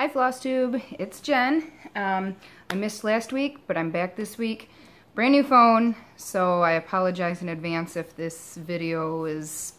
Hi FlossTube, it's Jen. I missed last week, but I'm back this week. Brand new phone, so I apologize in advance if this video is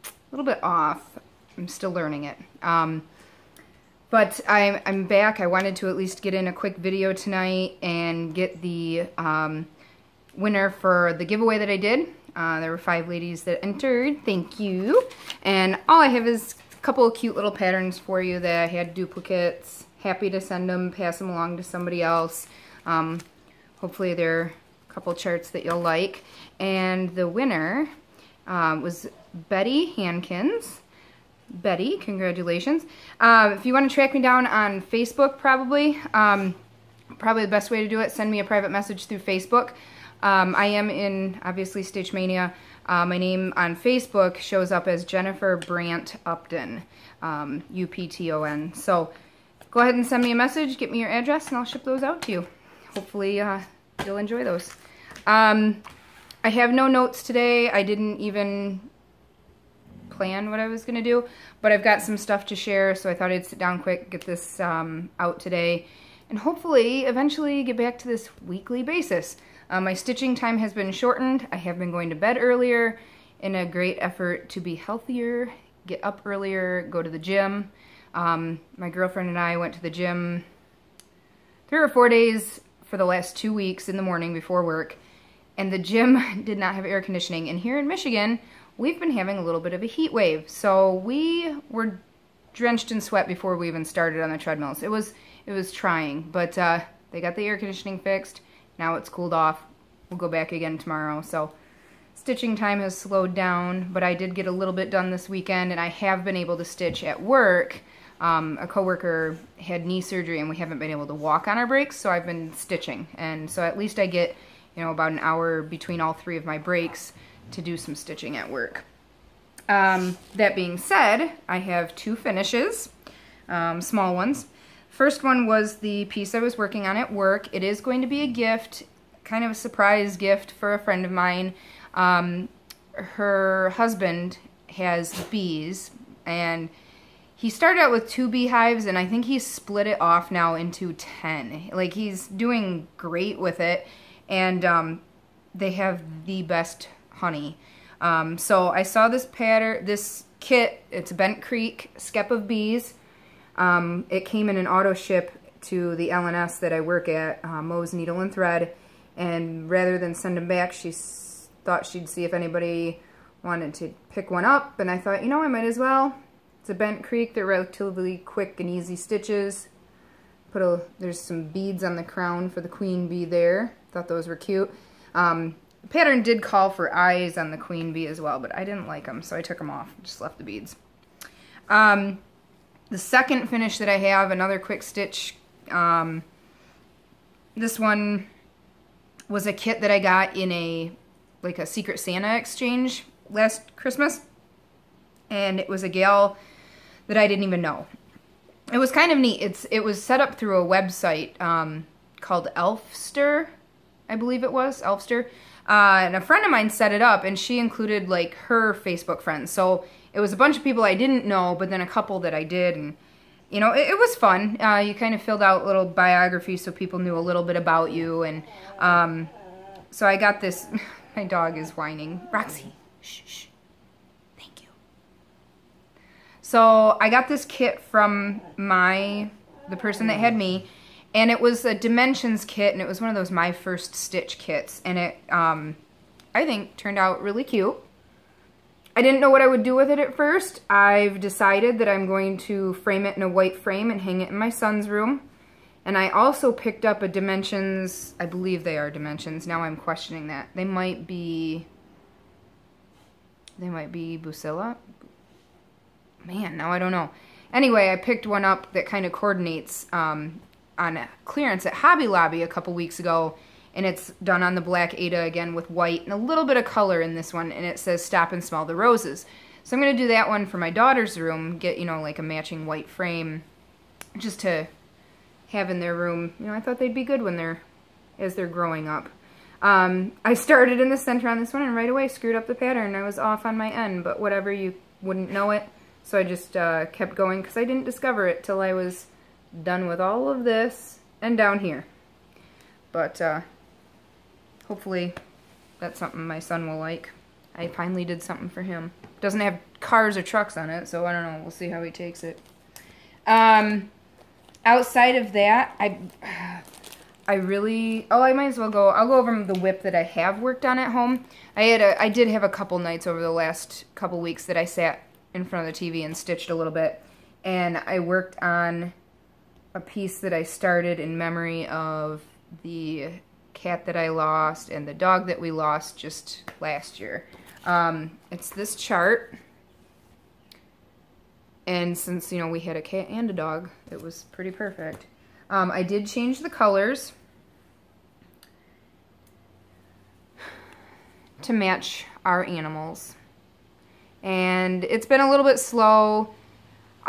a little bit off. I'm still learning it. But I'm back. I wanted to at least get in a quick video tonight and get the winner for the giveaway that I did. There were 5 ladies that entered. Thank you. And all I have is a couple of cute little patterns for you that I had duplicates. Happy to send them, pass them along to somebody else. Hopefully they're a couple charts that you'll like. And the winner was Betty Hankins. Betty, congratulations. If you want to track me down on Facebook, probably the best way to do it, send me a private message through Facebook. I am in, obviously, Stitch Mania. My name on Facebook shows up as Jennifer Brandt Upton, U-P-T-O-N. So go ahead and send me a message, get me your address, and I'll ship those out to you. Hopefully you'll enjoy those. I have no notes today. I didn't even plan what I was going to do, but I've got some stuff to share, so I thought I'd sit down quick, get this out today, and hopefully eventually get back to this weekly basis. My stitching time has been shortened. I have been going to bed earlier in a great effort to be healthier, get up earlier, go to the gym. My girlfriend and I went to the gym 3 or 4 days for the last 2 weeks in the morning before work, and the gym did not have air conditioning. And here in Michigan, we've been having a little bit of a heat wave, so we were drenched in sweat before we even started on the treadmills. It was trying, but they got the air conditioning fixed. Now it's cooled off. We'll go back again tomorrow. So stitching time has slowed down, but I did get a little bit done this weekend, and I have been able to stitch at work. A coworker had knee surgery, and we haven't been able to walk on our breaks, so I've been stitching. And so at least I get, about an hour between all 3 of my breaks to do some stitching at work. That being said, I have 2 finishes, small ones. First one was the piece I was working on at work. It is going to be a gift, kind of a surprise gift for a friend of mine. Her husband has bees, and he started out with 2 beehives, and I think he's split it off now into 10. Like, he's doing great with it, and they have the best honey. So I saw this pattern, this kit. It's a Bent Creek Skep of Bees. It came in an auto ship to the LNS that I work at, Moe's Needle and Thread, and rather than send them back, she thought she'd see if anybody wanted to pick one up, and I thought, I might as well. It's a Bent Creek. They're relatively quick and easy stitches. There's some beads on the crown for the queen bee there. Thought those were cute. The pattern did call for eyes on the queen bee as well, but I didn't like them, so I took them off. Just left the beads. The second finish that I have, another quick stitch. This one was a kit that I got in a Secret Santa exchange last Christmas, and it was a gal that I didn't even know. It was kind of neat. It was set up through a website called Elfster, I believe it was, Elfster. And a friend of mine set it up, and she included her Facebook friends. So it was a bunch of people I didn't know, but then a couple that I did, and it was fun. You kind of filled out little biographies so people knew a little bit about you, and so I got this. My dog is whining. Roxy, shh, shh. Thank you. So I got this kit from the person that had me, and it was a Dimensions kit, and it was one of those My First Stitch kits, and it, I think, turned out really cute. I didn't know what I would do with it at first. I've decided that I'm going to frame it in a white frame and hang it in my son's room. And I also picked up a Dimensions, I believe they are Dimensions, now I'm questioning that. They might be Bucilla? Man, now I don't know. Anyway, I picked one up that kind of coordinates on a clearance at Hobby Lobby a couple weeks ago, and it's done on the black Aida again with white and a little bit of color in this one, and it says Stop and Smell the Roses. So I'm going to do that one for my daughter's room, get, a matching white frame just to have in their room. I thought they'd be good as they're growing up. I started in the center on this one and right away screwed up the pattern. I was off on my end, but whatever, you wouldn't know it. So I just kept going because I didn't discover it till I was done with all of this and down here. But hopefully that's something my son will like. I finally did something for him. Doesn't have cars or trucks on it, so I don't know. We'll see how he takes it. Outside of that, I really, I might as well go, I'll go over the whip that I have worked on at home. I did have a couple nights over the last couple weeks that I sat in front of the TV and stitched a little bit. And I worked on a piece that I started in memory of the cat that I lost and the dog that we lost just last year. It's this chart. And since, you know, we had a cat and a dog, it was pretty perfect. I did change the colors to match our animals. And it's been a little bit slow.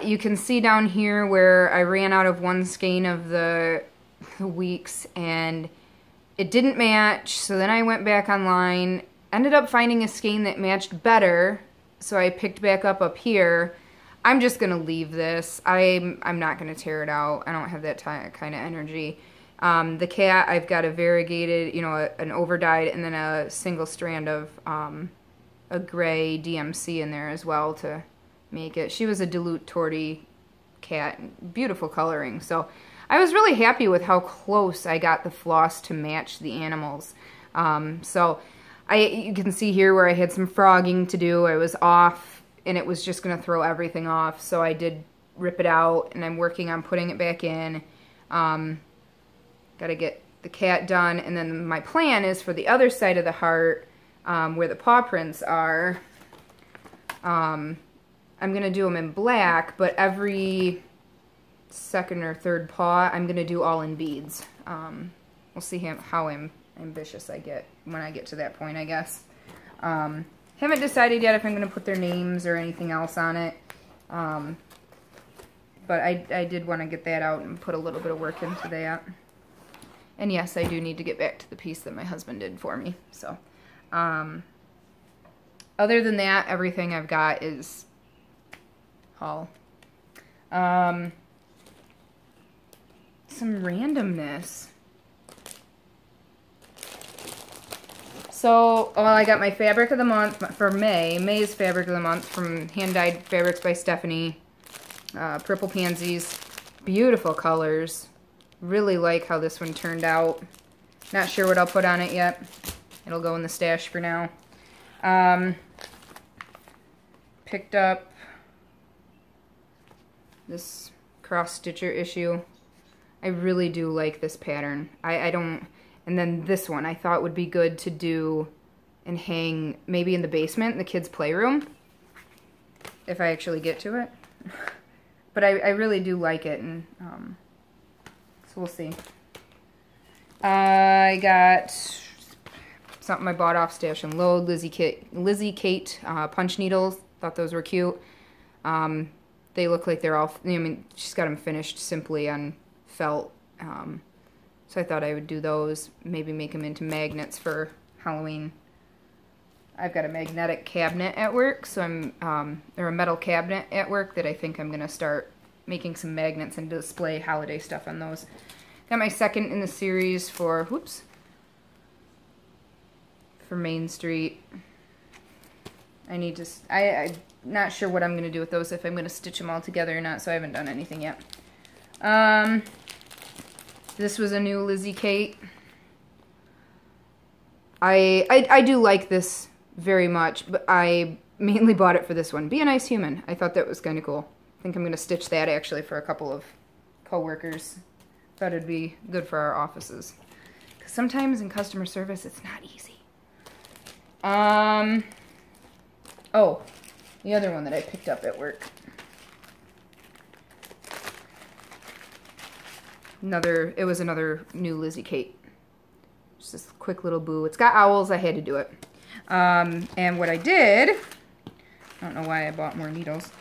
You can see down here where I ran out of one skein of the weeks and it didn't match. So then I went back online, ended up finding a skein that matched better. So I picked back up here. I'm just going to leave this. I'm not going to tear it out. I don't have that kind of energy. The cat, I've got a variegated, you know, an over-dyed and then a single strand of a gray DMC in there as well to make it. She was a dilute tortie cat. Beautiful coloring. So I was really happy with how close I got the floss to match the animals. So you can see here where I had some frogging to do. I was off. And it was just going to throw everything off, so I did rip it out, and I'm working on putting it back in. Got to get the cat done, and then my plan is for the other side of the heart, where the paw prints are, I'm going to do them in black, but every second or third paw, I'm going to do all in beads. We'll see how ambitious I get when I get to that point, I guess. Haven't decided yet if I'm going to put their names or anything else on it. But I did want to get that out and put a little bit of work into that. And yes, I do need to get back to the piece that my husband did for me. So, other than that, everything I've got is haul. Some randomness. So, I got my fabric of the month for May. May's fabric of the month from Hand Dyed Fabrics by Stephanie. Purple Pansies. Beautiful colors. Really like how this one turned out. Not sure what I'll put on it yet. It'll go in the stash for now. Picked up this cross stitcher issue. I really do like this pattern. I don't... And then this one I thought would be good to do and hang maybe in the basement, in the kids' playroom, if I actually get to it. But I really do like it, and so we'll see. I got something I bought off Stash and Load, Lizzie Kate punch needles. Thought those were cute. They look like they're all, I mean, she's got them finished simply on felt. So I thought I would do those, maybe make them into magnets for Halloween. I've got a magnetic cabinet at work, so or a metal cabinet at work that I think I'm going to start making some magnets and display holiday stuff on those. Got my second in the series for, for Main Street. I need to, I'm not sure what I'm going to do with those, if I'm going to stitch them all together or not, so I haven't done anything yet. This was a new Lizzie Kate. I do like this very much, but I mainly bought it for this one. Be a Nice Human. I thought that was kind of cool. I think I'm going to stitch that actually for a couple of co-workers. Thought it'd be good for our offices. Because sometimes in customer service, it's not easy. Oh, the other one that I picked up at work. It was another new Lizzie Kate. Just this quick little boo. It's got owls, I had to do it. And what I did, I don't know why I bought more needles,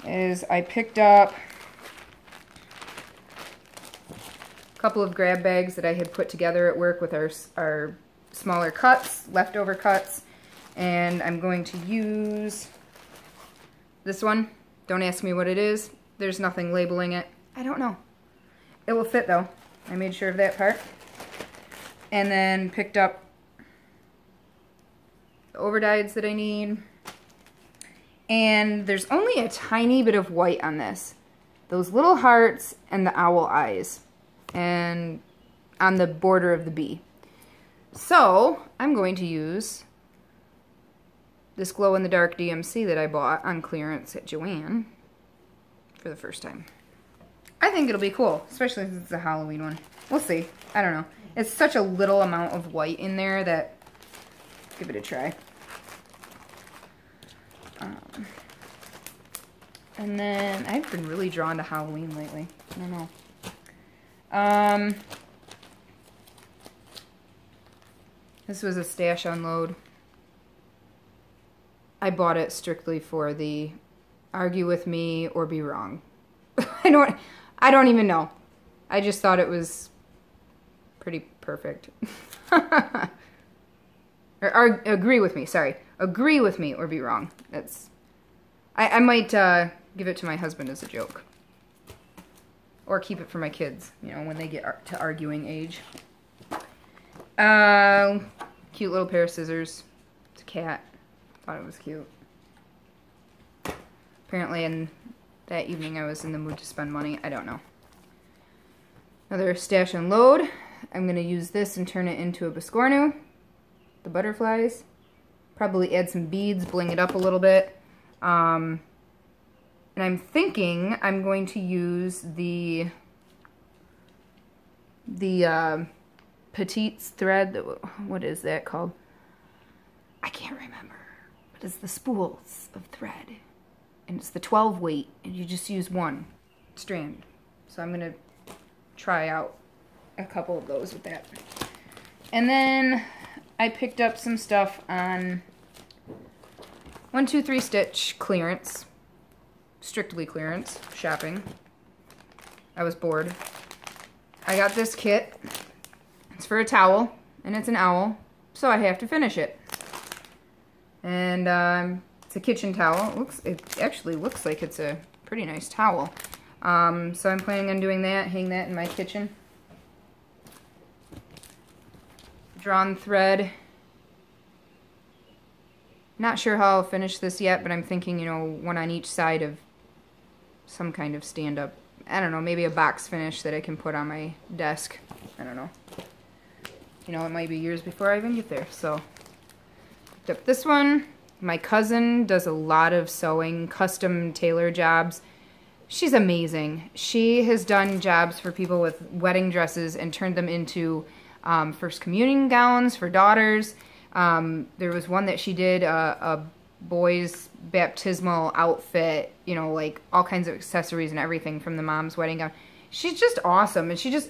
is I picked up a couple of grab bags that I had put together at work with our smaller cuts, leftover cuts, and I'm going to use this one. Don't ask me what it is. There's nothing labeling it. I don't know. It will fit though. I made sure of that part. And then picked up the overdyes that I need. And there's only a tiny bit of white on this. Those little hearts and the owl eyes. And on the border of the bee. So I'm going to use this glow-in-the-dark DMC that I bought on clearance at Joann for the first time. I think it'll be cool, especially since it's a Halloween one. We'll see. I don't know. It's such a little amount of white in there that give it a try. And then I've been really drawn to Halloween lately. I don't know. This was a stash unload. I bought it strictly for the argue with me or be wrong. I don't even know. I just thought it was pretty perfect. or agree with me, sorry. Agree with me or be wrong. That's I might give it to my husband as a joke. Or keep it for my kids, you know, when they get to arguing age. Cute little pair of scissors. It's a cat. Thought it was cute. Apparently in that evening I was in the mood to spend money. I don't know. Another stash and load. I'm going to use this and turn it into a biscornu. The butterflies. Probably add some beads, bling it up a little bit. And I'm thinking I'm going to use the Petites thread. What is that called? I can't remember. But it's the spools of thread. And it's the 12 weight. And you just use one strand. So I'm going to try out a couple of those with that. And then I picked up some stuff on 1, 2, 3 stitch clearance. Strictly clearance shopping. I was bored. I got this kit. It's for a towel, and it's an owl, so I have to finish it. And it's a kitchen towel. It actually looks like it's a pretty nice towel. So I'm planning on doing that, hang that in my kitchen. Drawn thread. Not sure how I'll finish this yet, but I'm thinking, you know, one on each side of some kind of stand-up. I don't know, maybe a box finish that I can put on my desk. I don't know. You know, it might be years before I even get there, so. Picked up this one. My cousin does a lot of sewing, custom tailor jobs. She's amazing. She has done jobs for people with wedding dresses and turned them into first communion gowns for daughters. There was one that she did, a boy's baptismal outfit, you know, like all kinds of accessories and everything from the mom's wedding gown. She's just awesome, and she just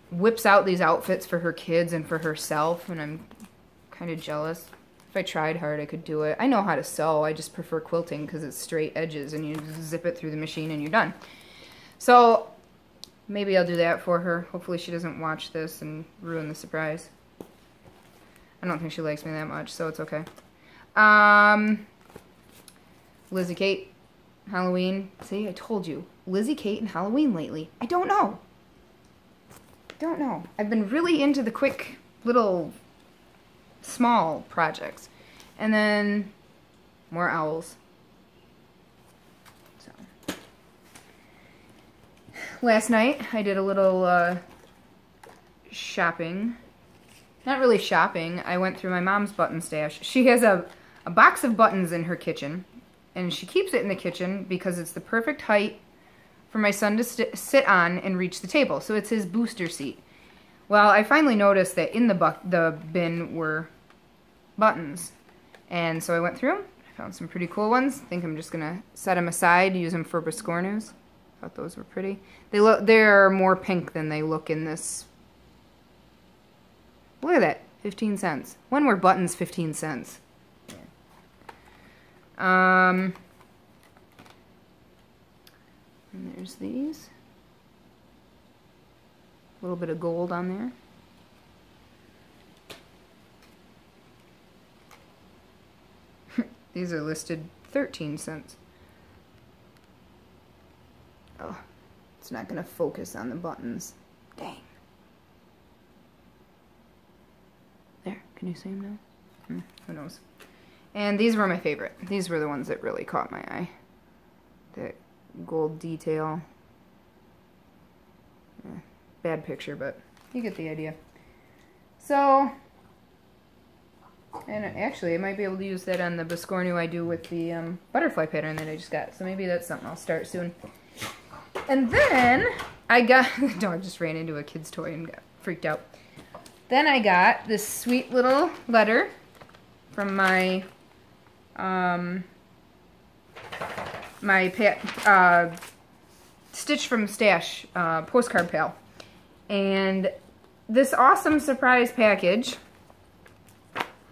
whips out these outfits for her kids and for herself, and I'm kind of jealous. If I tried hard, I could do it. I know how to sew. I just prefer quilting because it's straight edges, and you just zip it through the machine and you're done. So maybe I'll do that for her. Hopefully she doesn't watch this and ruin the surprise. I don't think she likes me that much, so it's okay. Lizzie Kate, Halloween. See, I told you. Lizzie Kate and Halloween lately. I don't know. Don't know. I've been really into the quick little small projects. And then more owls. So last night I did a little shopping. Not really shopping. I went through my mom's button stash. She has a box of buttons in her kitchen, and she keeps it in the kitchen because it's the perfect height for my son to sit on and reach the table. So it's his booster seat. Well, I finally noticed that in the bin were buttons. And so I went through them. I found some pretty cool ones. I think I'm just going to set them aside, use them for biscornus. Thought those were pretty. They're more pink than they look in this. Look at that, 15 cents. When were buttons 15 cents? And there's these. A little bit of gold on there. These are listed 13 cents. Oh, It's not going to focus on the buttons. Dang. There, can you see them now? Who knows? And these were my favorite. These were the ones that really caught my eye. That gold detail. Bad picture, but you get the idea. So, and actually I might be able to use that on the Biscornu I do with the butterfly pattern that I just got. So maybe that's something I'll start soon. And then I got, the dog just ran into a kid's toy and got freaked out. Then I got this sweet little letter from my Stitch from Stash postcard pal. And this awesome surprise package,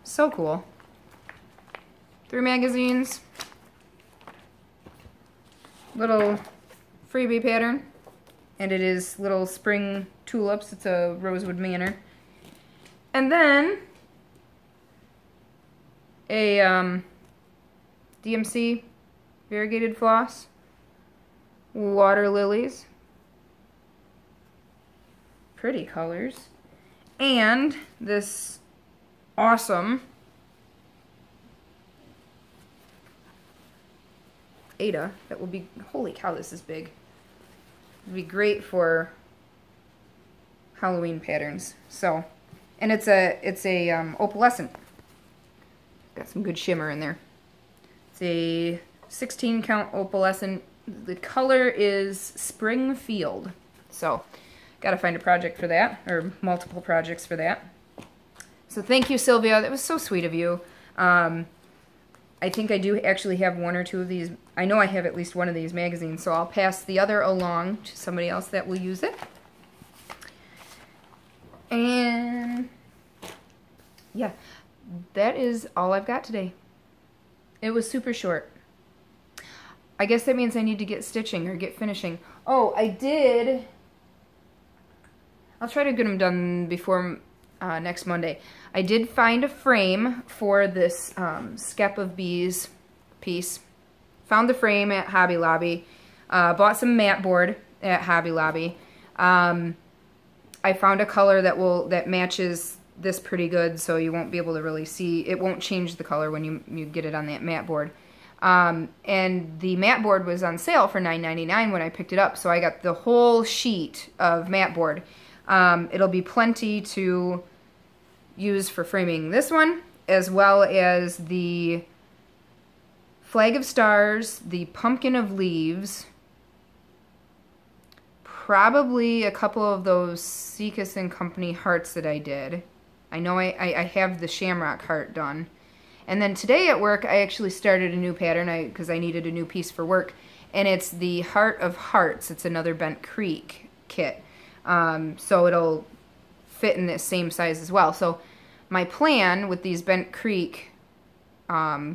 so cool. 3 magazines, little freebie pattern, and it is little spring tulips. It's a Rosewood Manor. And then a DMC variegated floss, water lilies, pretty colors, and this awesome Ada that will be, holy cow, this is big. It'd be great for Halloween patterns. So, and it's a opalescent. Got some good shimmer in there. It's a 16 count opalescent. The color is Springfield. So, got to find a project for that, or multiple projects for that. So thank you, Sylvia. That was so sweet of you. I think I do actually have 1 or 2 of these. I know I have at least 1 of these magazines, so I'll pass the other along to somebody else that will use it. And yeah, that is all I've got today. It was super short. I guess that means I need to get stitching or get finishing. Oh, I did. I'll try to get them done before next Monday. I did find a frame for this Skep of Bees piece. Found the frame at Hobby Lobby. Bought some mat board at Hobby Lobby. I found a color that matches this pretty good, so you won't be able to really see. It won't change the color when you get it on that mat board. And the mat board was on sale for $9.99 when I picked it up, so I got the whole sheet of mat board. It'll be plenty to use for framing this one, as well as the Flag of Stars, the Pumpkin of Leaves, probably a couple of those Seekus and Company hearts that I did. I know I have the Shamrock heart done. And then today at work, I actually started a new pattern because I needed a new piece for work. And it's the Heart of Hearts. It's another Bent Creek kit. So it'll fit in the same size as well. So my plan with these Bent Creek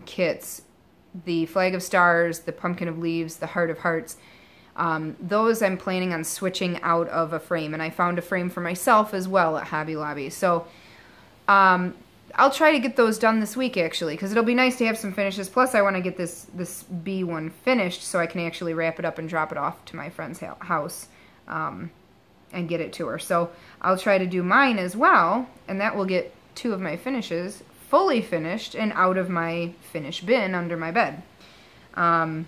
kits, the Flag of Stars, the Pumpkin of Leaves, the Heart of Hearts, those I'm planning on switching out of a frame. And I found a frame for myself as well at Hobby Lobby. So I'll try to get those done this week, actually, because it'll be nice to have some finishes. Plus, I want to get this bee one finished so I can actually wrap it up and drop it off to my friend's house and get it to her. So I'll try to do mine as well, and that will get 2 of my finishes fully finished and out of my finish bin under my bed. And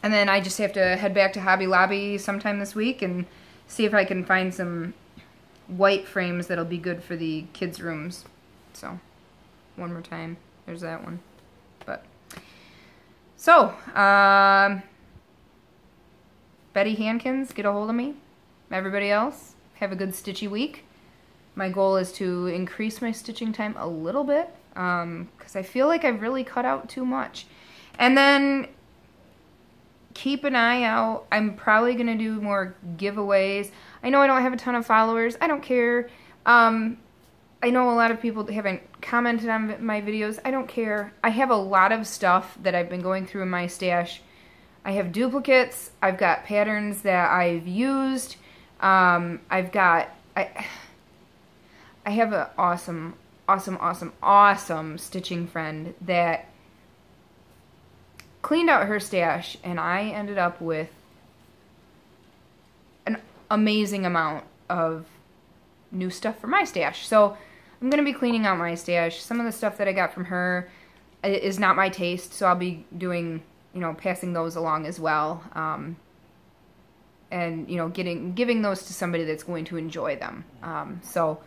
then I just have to head back to Hobby Lobby sometime this week and see if I can find some white frames that'll be good for the kids' rooms. So, one more time, there's that one. But, so, Betty Hankins, get a hold of me. Everybody else, have a good stitchy week. My goal is to increase my stitching time a little bit, because I feel like I've really cut out too much. And then, keep an eye out. I'm probably going to do more giveaways. I know I don't have a ton of followers. I don't care. I know a lot of people haven't commented on my videos. I don't care. I have a lot of stuff that I've been going through in my stash. I have duplicates. I've got patterns that I've used. I have an awesome stitching friend that cleaned out her stash, and I ended up with amazing amount of new stuff for my stash. So I'm going to be cleaning out my stash. Some of the stuff that I got from her is not my taste, so I'll be doing, you know, passing those along as well. And, you know, giving those to somebody that's going to enjoy them. So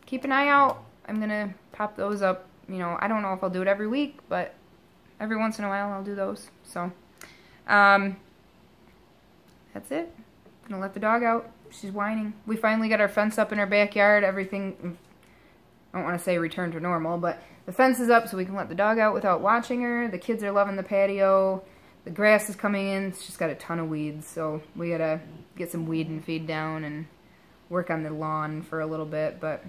keep an eye out. I'm going to pop those up. You know, I don't know if I'll do it every week, but every once in a while I'll do those. So that's it. I'm going to let the dog out. She's whining. We finally got our fence up in our backyard. Everything, I don't want to say returned to normal, but the fence is up so we can let the dog out without watching her. The kids are loving the patio. The grass is coming in. It's just got a ton of weeds, so we gotta get some weed and feed down and work on the lawn for a little bit, but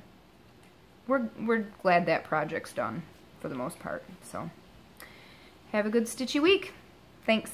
we're glad that project's done for the most part. So have a good stitchy week. Thanks.